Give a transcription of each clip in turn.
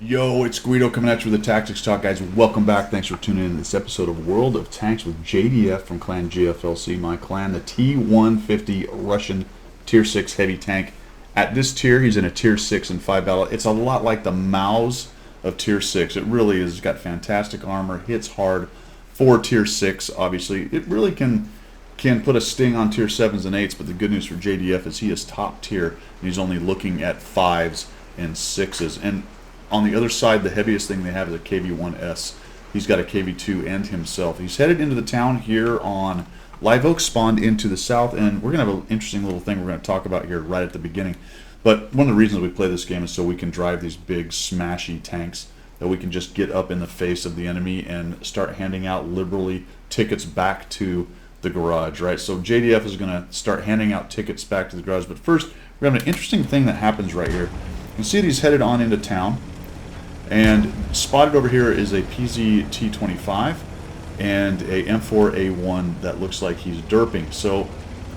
Yo, it's Guido coming at you with the Tactics Talk, guys. Welcome back. Thanks for tuning in to this episode of World of Tanks with JDF from Clan GFLC, my clan, the T-150 Russian Tier 6 heavy tank. At this tier, he's in a Tier 6 and 5 battle. It's a lot like the Maus of Tier 6. It really is. It's got fantastic armor, hits hard for Tier 6, obviously. It really can put a sting on Tier 7s and 8s, but the good news for JDF is he is top tier, and he's only looking at 5s and 6s. And on the other side, the heaviest thing they have is a KV-1S. He's got a KV-2 and himself. He's headed into the town here on Live Oak, spawned into the south, and we're going to have an interesting little thing we're going to talk about here right at the beginning. But one of the reasons we play this game is so we can drive these big, smashy tanks that we can just get up in the face of the enemy and start handing out liberally tickets back to the garage, right? So JDF is going to start handing out tickets back to the garage. But first, we have an interesting thing that happens right here. You can see that he's headed on into town. And spotted over here is a PZ T-25 and a M4A1 that looks like he's derping. So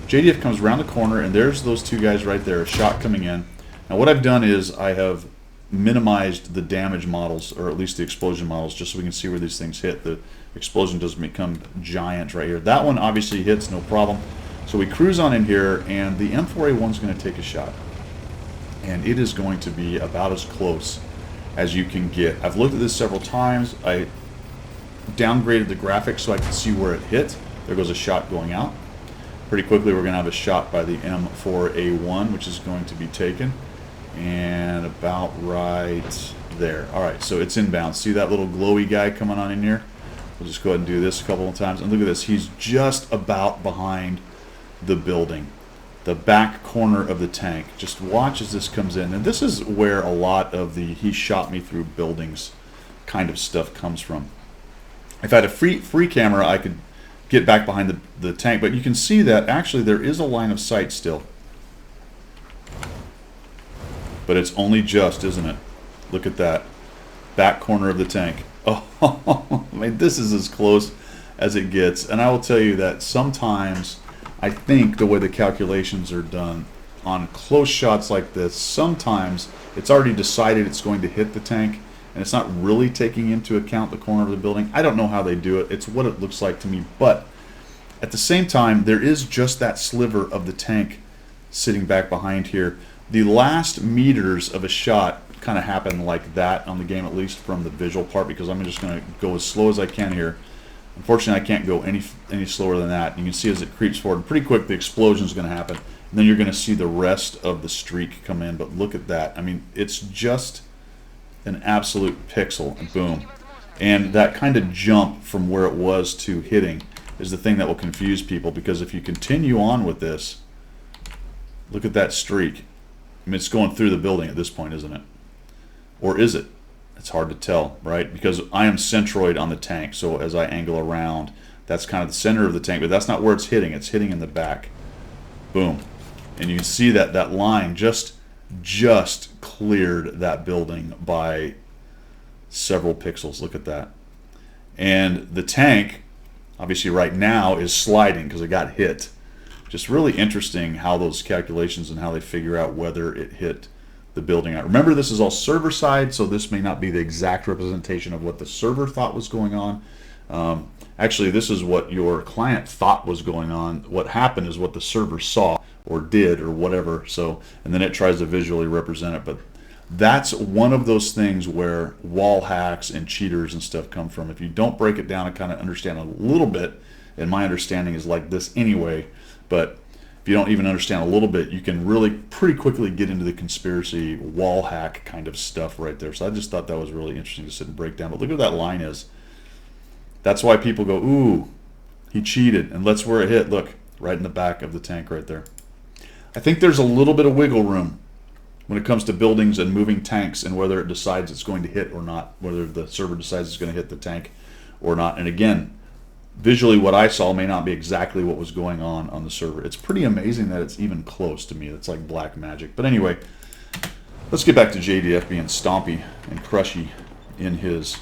JDF comes around the corner, and there's those two guys right there, a shot coming in. Now what I've done is I have minimized the damage models, or at least the explosion models, just so we can see where these things hit. The explosion doesn't become giant right here. That one obviously hits, no problem. So we cruise on in here, and the M4A1 is going to take a shot. And it is going to be about as close as you can get. I've looked at this several times. I downgraded the graphics so I can see where it hit. There goes a shot going out. Pretty quickly we're going to have a shot by the M4A1, which is going to be taken. And about right there. Alright, so it's inbound. See that little glowy guy coming on in here? We'll just go ahead and do this a couple of times. And look at this. He's just about behind the building, the back corner of the tank. Just watch as this comes in. And this is where a lot of the he shot me through buildings kind of stuff comes from. If I had a free camera, I could get back behind the tank, but you can see that actually there is a line of sight still. But it's only just, isn't it? Look at that. Back corner of the tank. Oh, I mean, this is as close as it gets. And I will tell you that sometimes I think the way the calculations are done on close shots like this, sometimes it's already decided it's going to hit the tank, and it's not really taking into account the corner of the building. I don't know how they do it. It's what it looks like to me. But at the same time, there is just that sliver of the tank sitting back behind here. The last meters of a shot kind of happen like that on the game, at least from the visual part, because I'm just going to go as slow as I can here. Unfortunately, I can't go any slower than that. You can see as it creeps forward, pretty quick the explosion is going to happen. And then you're going to see the rest of the streak come in. But look at that. I mean, it's just an absolute pixel, and boom. And that kind of jump from where it was to hitting is the thing that will confuse people, because if you continue on with this, look at that streak. I mean, it's going through the building at this point, isn't it? Or is it? It's hard to tell, right? Because I am centroid on the tank, so as I angle around, that's kind of the center of the tank, but that's not where it's hitting. It's hitting in the back. Boom. And you can see that that line just cleared that building by several pixels. Look at that. And the tank, obviously right now, is sliding because it got hit. Just really interesting how those calculations and how they figure out whether it hit the building. Remember, this is all server side, so this may not be the exact representation of what the server thought was going on. Actually, this is what your client thought was going on. What happened is what the server saw or did or whatever. So, and then it tries to visually represent it. But that's one of those things where wall hacks and cheaters and stuff come from. If you don't break it down and kind of understand a little bit, and my understanding is like this anyway, but if you don't even understand a little bit, you can really pretty quickly get into the conspiracy wall hack kind of stuff right there. So I just thought that was really interesting to sit and break down. But look at that line is. That's why people go, ooh, he cheated. And let's where it hit. Look, right in the back of the tank right there. I think there's a little bit of wiggle room when it comes to buildings and moving tanks and whether it decides it's going to hit or not, whether the server decides it's going to hit the tank or not. And again, visually what I saw may not be exactly what was going on the server. It's pretty amazing that it's even close to me. It's like black magic. But anyway, let's get back to JDF being stompy and crushy in his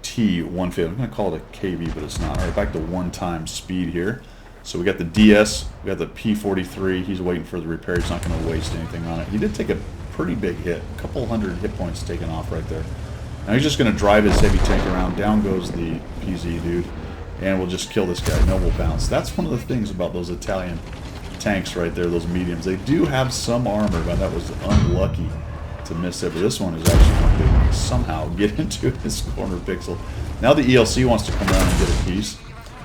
T-150. I'm going to call it a KV, but it's not. All right, back to one-time speed here. So we got the DS, we got the P-43. He's waiting for the repair. He's not going to waste anything on it. He did take a pretty big hit. A couple hundred hit points taken off right there. Now he's just going to drive his heavy tank around. Down goes the PZ dude. And we'll just kill this guy. Noble bounce. That's one of the things about those Italian tanks right there, those mediums. They do have some armor, but that was unlucky to miss it. But this one is actually going to somehow get into his corner pixel. Now the ELC wants to come around and get a piece.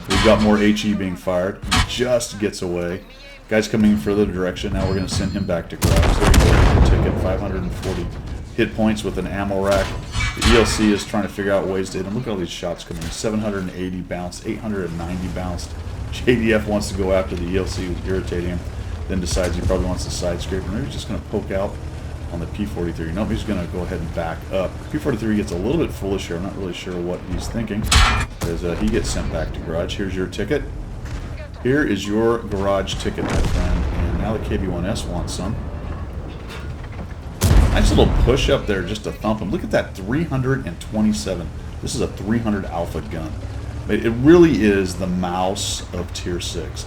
We've got more HE being fired. He just gets away. Guy's coming further direction. Now we're going to send him back to garage. There you go. Ticket 540 hit points with an ammo rack. The ELC is trying to figure out ways to hit him. Look at all these shots coming in. 780 bounced, 890 bounced. JDF wants to go after the ELC, who's irritating him. Then decides he probably wants to side scrape. Maybe he's just going to poke out on the P43. Nope, he's going to go ahead and back up. P43 gets a little bit foolish here. I'm not really sure what he's thinking. As he gets sent back to garage. Here's your ticket. Here is your garage ticket, my friend. And now the KB1S wants some. Nice little push up there just to thump him. Look at that, 327. This is a 300 alpha gun. It really is the mouse of tier 6.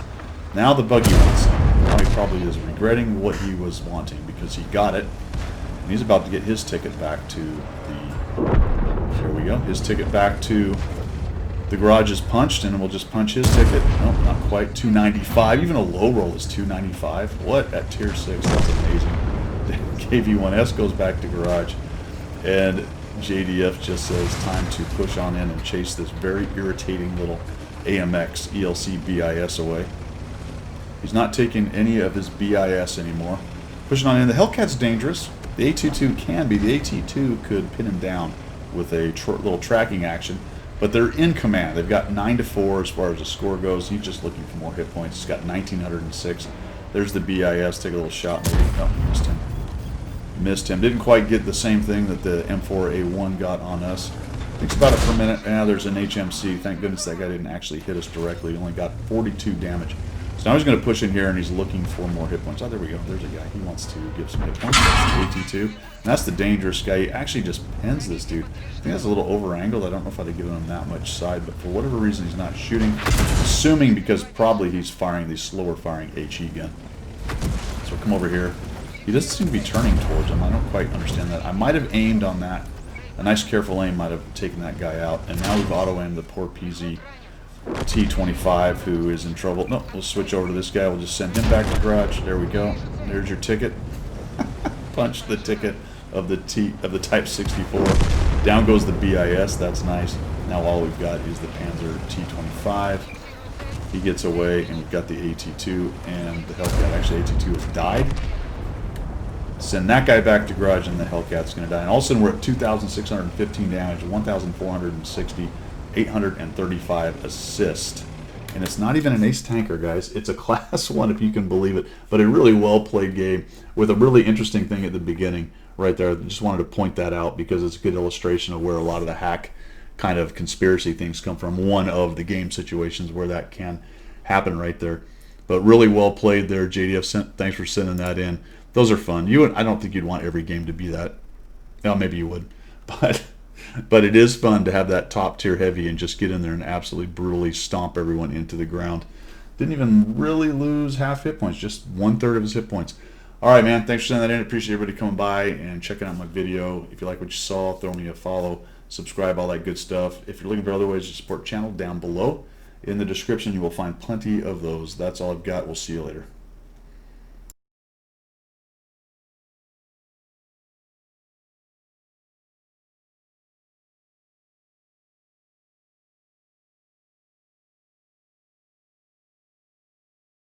Now the buggy wants him. Now he probably is regretting what he was wanting because he got it. And he's about to get his ticket back to the... Here we go. His ticket back to the garage is punched, and we'll just punch his ticket. Nope, not quite. 295. Even a low roll is 295. What? At tier 6. That's amazing. KV1S goes back to garage, and JDF just says time to push on in and chase this very irritating little AMX ELC BIS away. He's not taking any of his BIS anymore. Pushing on in. The Hellcat's dangerous. The AT2 can be. The AT2 could pin him down with a little tracking action, but they're in command. They've got 9-4 as far as the score goes. He's just looking for more hit points. He's got 1906. There's the BIS. Take a little shot. Maybe. Oh, missed him. Missed him. Didn't quite get the same thing that the M4A1 got on us. Thinks about it for a minute. Now there's an HMC. Thank goodness that guy didn't actually hit us directly. He only got 42 damage. So now he's going to push in here, and he's looking for more hit points. Oh, there we go. There's a guy. He wants to give some hit points. That's the AT2. And that's the dangerous guy. He actually just pins this dude. I think that's a little over-angled. I don't know if I'd have given him that much side, but for whatever reason, he's not shooting. Assuming because probably he's firing the slower-firing HE gun. So come over here. He doesn't seem to be turning towards him. I don't quite understand that. I might have aimed on that. A nice careful aim might have taken that guy out. And now we've auto-aimed the poor PZ T25 who is in trouble. No, we'll switch over to this guy. We'll just send him back to garage. There we go. There's your ticket. Punch the ticket of the Type 64. Down goes the BIS. That's nice. Now all we've got is the Panzer T25. He gets away, and we've got the AT2 and the Hellcat. Actually, AT2 has died. Send that guy back to garage, and the Hellcat's going to die. And all of a sudden, we're at 2,615 damage, 1,460, 835 assist. And it's not even an ace tanker, guys. It's a class 1, if you can believe it. But a really well-played game with a really interesting thing at the beginning right there. I just wanted to point that out because it's a good illustration of where a lot of the hack kind of conspiracy things come from. One of the game situations where that can happen right there. But really well played there, JDF. Thanks for sending that in. Those are fun. I don't think you'd want every game to be that. Well, maybe you would, but it is fun to have that top tier heavy and just get in there and absolutely brutally stomp everyone into the ground. Didn't even really lose half hit points, just 1/3 of his hit points. All right, man. Thanks for sending that in. Appreciate everybody coming by and checking out my video. If you like what you saw, throw me a follow, subscribe, all that good stuff. If you're looking for other ways to support the channel, down below in the description, you will find plenty of those. That's all I've got. We'll see you later.